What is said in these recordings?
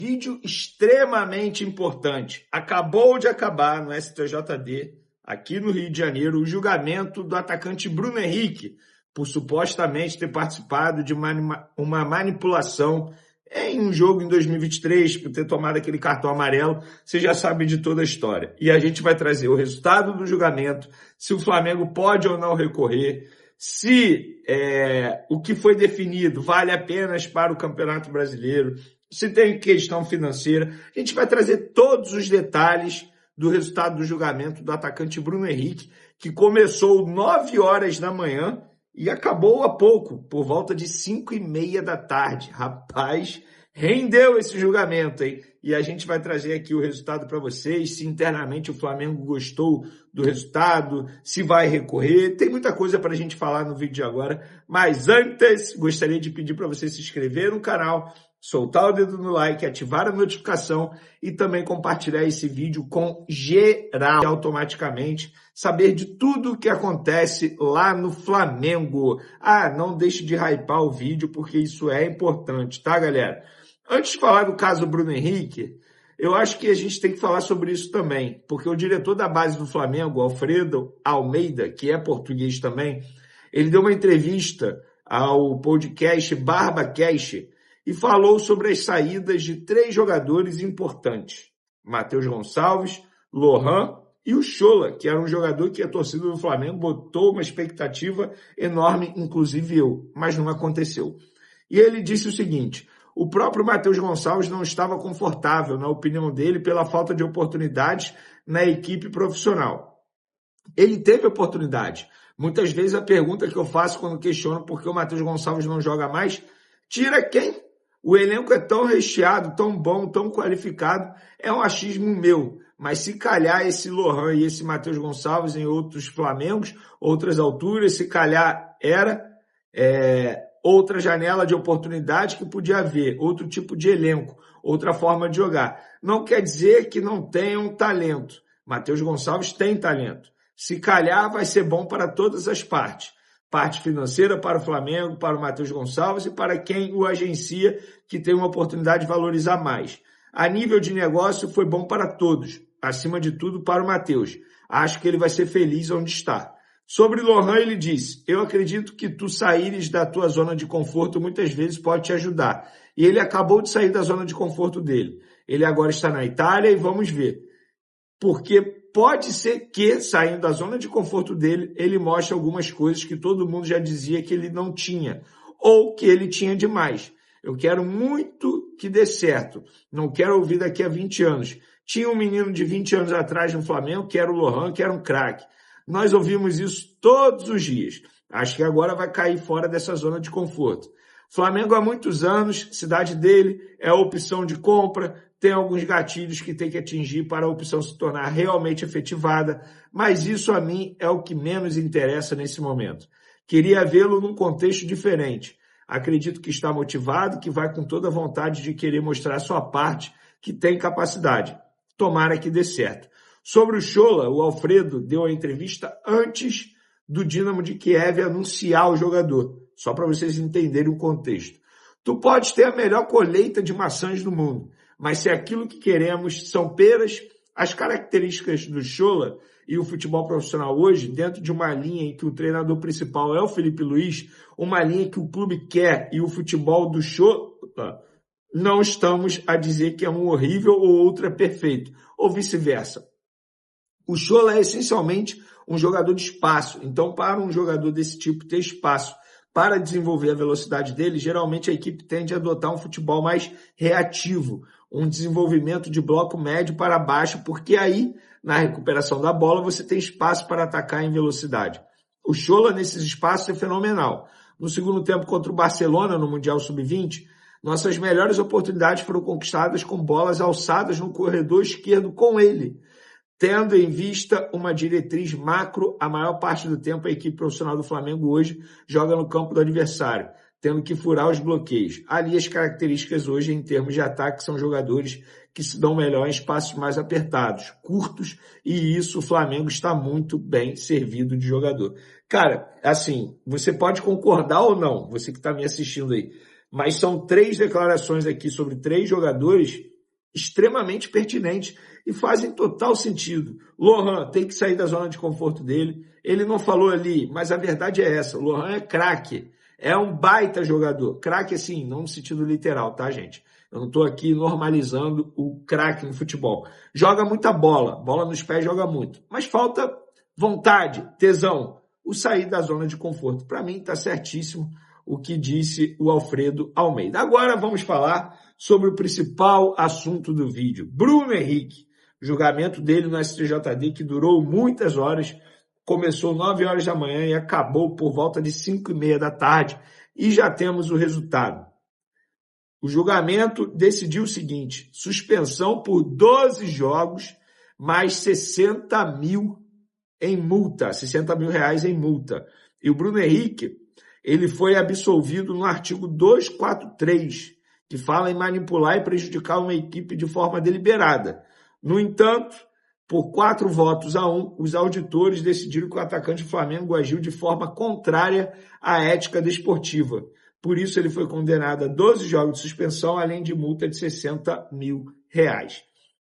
Vídeo extremamente importante. Acabou de acabar no STJD, aqui no Rio de Janeiro, o julgamento do atacante Bruno Henrique, por supostamente ter participado de uma manipulação em um jogo em 2023, por ter tomado aquele cartão amarelo. Você já sabe de toda a história. E a gente vai trazer o resultado do julgamento, se o Flamengo pode ou não recorrer, se o que foi definido vale apenas para o Campeonato Brasileiro, se tem questão financeira. A gente vai trazer todos os detalhes do resultado do julgamento do atacante Bruno Henrique, que começou 9 horas da manhã e acabou há pouco, por volta de 5h30 da tarde. Rapaz, rendeu esse julgamento, hein? E a gente vai trazer aqui o resultado para vocês, se internamente o Flamengo gostou do resultado, se vai recorrer. Tem muita coisa para a gente falar no vídeo de agora, mas antes gostaria de pedir para você se inscrever no canal, soltar o dedo no like, ativar a notificação e também compartilhar esse vídeo com geral automaticamente, saber de tudo o que acontece lá no Flamengo. Não deixe de hypar o vídeo porque isso é importante, tá, galera? Antes de falar do caso do Bruno Henrique, eu acho que a gente tem que falar sobre isso também, porque o diretor da base do Flamengo, Alfredo Almeida, que é português também, ele deu uma entrevista ao podcast BarbaCast e falou sobre as saídas de 3 jogadores importantes: Matheus Gonçalves, Lohan e o Schola, que era um jogador que a torcida do Flamengo botou uma expectativa enorme, inclusive eu, mas não aconteceu. E ele disse o seguinte: o próprio Matheus Gonçalves não estava confortável, na opinião dele, pela falta de oportunidades na equipe profissional. Ele teve oportunidade. Muitas vezes a pergunta que eu faço quando questiono por que o Matheus Gonçalves não joga mais: tira quem? O elenco é tão recheado, tão bom, tão qualificado, é um achismo meu. Mas se calhar esse Lohan e esse Matheus Gonçalves em outros Flamengos, outras alturas, se calhar era outra janela de oportunidade que podia haver, outro tipo de elenco, outra forma de jogar. Não quer dizer que não tenham talento. Matheus Gonçalves tem talento. Se calhar vai ser bom para todas as partes. Parte financeira para o Flamengo, para o Matheus Gonçalves e para quem o agencia, que tem uma oportunidade de valorizar mais. A nível de negócio foi bom para todos, acima de tudo para o Matheus. Acho que ele vai ser feliz onde está. Sobre Lohan, ele disse: eu acredito que tu saíres da tua zona de conforto muitas vezes pode te ajudar. E ele acabou de sair da zona de conforto dele. Ele agora está na Itália e vamos ver. Porque pode ser que, saindo da zona de conforto dele, ele mostre algumas coisas que todo mundo já dizia que ele não tinha, ou que ele tinha demais. Eu quero muito que dê certo. Não quero ouvir daqui a 20 anos. Tinha um menino de 20 anos atrás no Flamengo, que era o Lohan, que era um craque. Nós ouvimos isso todos os dias. Acho que agora vai cair fora dessa zona de conforto. Flamengo há muitos anos, cidade dele, é a opção de compra, tem alguns gatilhos que tem que atingir para a opção se tornar realmente efetivada, mas isso a mim é o que menos interessa nesse momento. Queria vê-lo num contexto diferente. Acredito que está motivado, que vai com toda a vontade de querer mostrar a sua parte, que tem capacidade. Tomara que dê certo. Sobre o Schola, o Alfredo deu a entrevista antes do Dynamo de Kiev anunciar o jogador, só para vocês entenderem o contexto. Tu podes ter a melhor colheita de maçãs do mundo, mas se aquilo que queremos são peras, as características do Schola e o futebol profissional hoje, dentro de uma linha em que o treinador principal é o Felipe Luiz, uma linha que o clube quer e o futebol do Schola, não estamos a dizer que é um horrível ou outro é perfeito, ou vice-versa. O Schola é essencialmente um jogador de espaço, então para um jogador desse tipo ter espaço para desenvolver a velocidade dele, geralmente a equipe tende a adotar um futebol mais reativo, um desenvolvimento de bloco médio para baixo, porque aí, na recuperação da bola, você tem espaço para atacar em velocidade. O Schola, nesses espaços, é fenomenal. No segundo tempo contra o Barcelona, no Mundial Sub-20, nossas melhores oportunidades foram conquistadas com bolas alçadas no corredor esquerdo com ele. Tendo em vista uma diretriz macro, a maior parte do tempo a equipe profissional do Flamengo hoje joga no campo do adversário, tendo que furar os bloqueios. Ali as características hoje em termos de ataque são jogadores que se dão melhor em espaços mais apertados, curtos, e isso o Flamengo está muito bem servido de jogador. Cara, assim, você pode concordar ou não, você que está me assistindo aí, mas são 3 declarações aqui sobre 3 jogadores extremamente pertinentes e fazem total sentido. Lohan tem que sair da zona de conforto dele. Ele não falou ali, mas a verdade é essa. Lohan é craque. É um baita jogador. Craque, assim, não no sentido literal, tá, gente? Eu não estou aqui normalizando o craque no futebol. Joga muita bola. Bola nos pés joga muito. Mas falta vontade, tesão. O sair da zona de conforto. Para mim, está certíssimo o que disse o Alfredo Almeida. Agora vamos falar sobre o principal assunto do vídeo. Bruno Henrique. O julgamento dele no STJD, que durou muitas horas, começou 9 horas da manhã e acabou por volta de 5h30 da tarde. E já temos o resultado. O julgamento decidiu o seguinte: suspensão por 12 jogos, mais 60 mil em multa, 60 mil reais em multa. E o Bruno Henrique, ele foi absolvido no artigo 243, que fala em manipular e prejudicar uma equipe de forma deliberada. No entanto, por 4-1, os auditores decidiram que o atacante do Flamengo agiu de forma contrária à ética desportiva. Por isso, ele foi condenado a 12 jogos de suspensão, além de multa de 60 mil reais.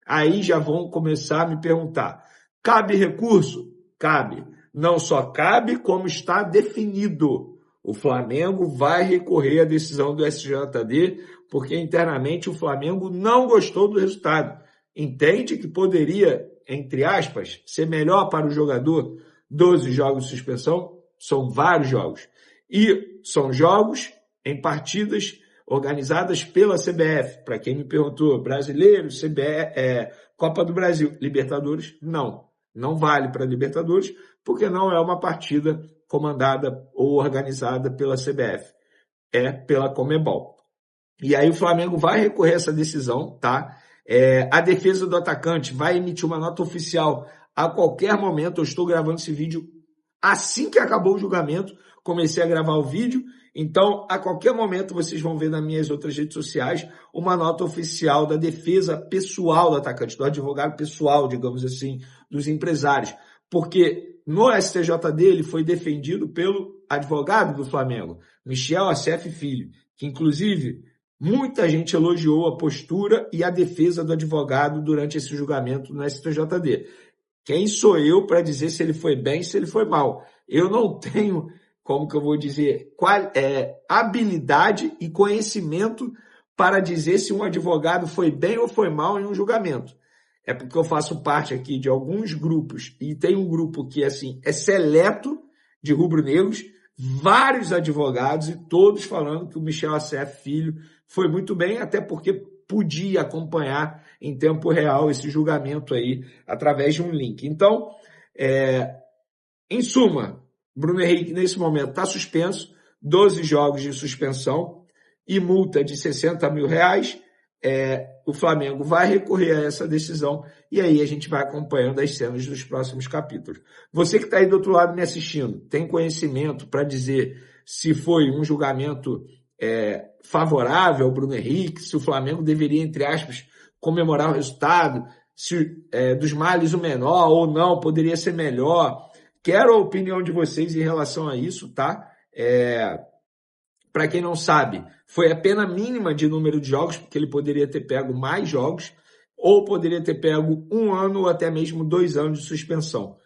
Aí já vão começar a me perguntar: cabe recurso? Cabe. Não só cabe, como está definido. O Flamengo vai recorrer à decisão do STJD, porque internamente o Flamengo não gostou do resultado. Entende que poderia, entre aspas, ser melhor para o jogador 12 jogos de suspensão? São vários jogos. E são jogos em partidas organizadas pela CBF. Para quem me perguntou, brasileiro, CBF, Copa do Brasil, Libertadores, não. Não vale para Libertadores, porque não é uma partida comandada ou organizada pela CBF. É pela Conmebol. E aí o Flamengo vai recorrer a essa decisão, tá? A defesa do atacante vai emitir uma nota oficial a qualquer momento. Eu estou gravando esse vídeo assim que acabou o julgamento. Comecei a gravar o vídeo. Então, a qualquer momento, vocês vão ver nas minhas outras redes sociais uma nota oficial da defesa pessoal do atacante, do advogado pessoal, digamos assim, dos empresários. Porque no STJD ele foi defendido pelo advogado do Flamengo, Michel Acef Filho, que inclusive muita gente elogiou a postura e a defesa do advogado durante esse julgamento no STJD. Quem sou eu para dizer se ele foi bem, se ele foi mal? Eu não tenho, como que eu vou dizer, habilidade e conhecimento para dizer se um advogado foi bem ou foi mal em um julgamento. É porque eu faço parte aqui de alguns grupos, e tem um grupo que assim, é seleto de rubro-negros, vários advogados, e todos falando que o Michel Acef Filho foi muito bem, até porque podia acompanhar em tempo real esse julgamento aí, através de um link. Então, em suma, Bruno Henrique, nesse momento, está suspenso, 12 jogos de suspensão e multa de 60 mil reais. O Flamengo vai recorrer a essa decisão e aí a gente vai acompanhando as cenas dos próximos capítulos. Você que está aí do outro lado me assistindo, tem conhecimento para dizer se foi um julgamento favorável ao Bruno Henrique, se o Flamengo deveria, entre aspas, comemorar o resultado, se dos males o menor ou não, poderia ser melhor. Quero a opinião de vocês em relação a isso, tá? Para quem não sabe, foi a pena mínima de número de jogos, porque ele poderia ter pego mais jogos, ou poderia ter pego 1 ano ou até mesmo 2 anos de suspensão.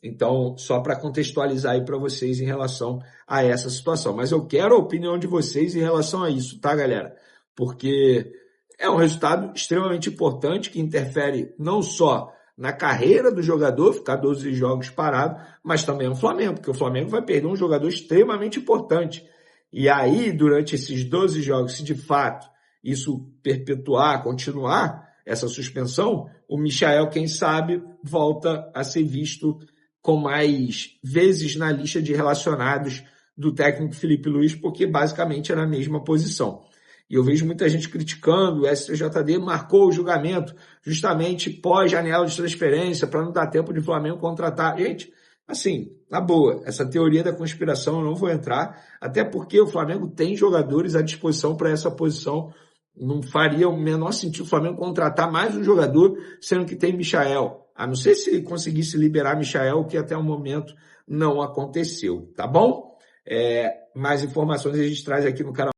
Então, só para contextualizar aí para vocês em relação a essa situação. Mas eu quero a opinião de vocês em relação a isso, tá, galera? Porque é um resultado extremamente importante que interfere não só na carreira do jogador, ficar 12 jogos parado, mas também no Flamengo, porque o Flamengo vai perder um jogador extremamente importante. E aí, durante esses 12 jogos, se de fato isso perpetuar, continuar essa suspensão, o Michael, quem sabe, volta a ser visto com mais vezes na lista de relacionados do técnico Felipe Luiz, porque basicamente era a mesma posição. E eu vejo muita gente criticando, o STJD marcou o julgamento justamente pós-janela de transferência, para não dar tempo de o Flamengo contratar. Gente, assim, na boa, essa teoria da conspiração eu não vou entrar, até porque o Flamengo tem jogadores à disposição para essa posição. Não faria o menor sentido o Flamengo contratar mais um jogador, sendo que tem Michael. A não ser se conseguisse liberar Michael, o que até o momento não aconteceu, tá bom? Mais informações a gente traz aqui no canal.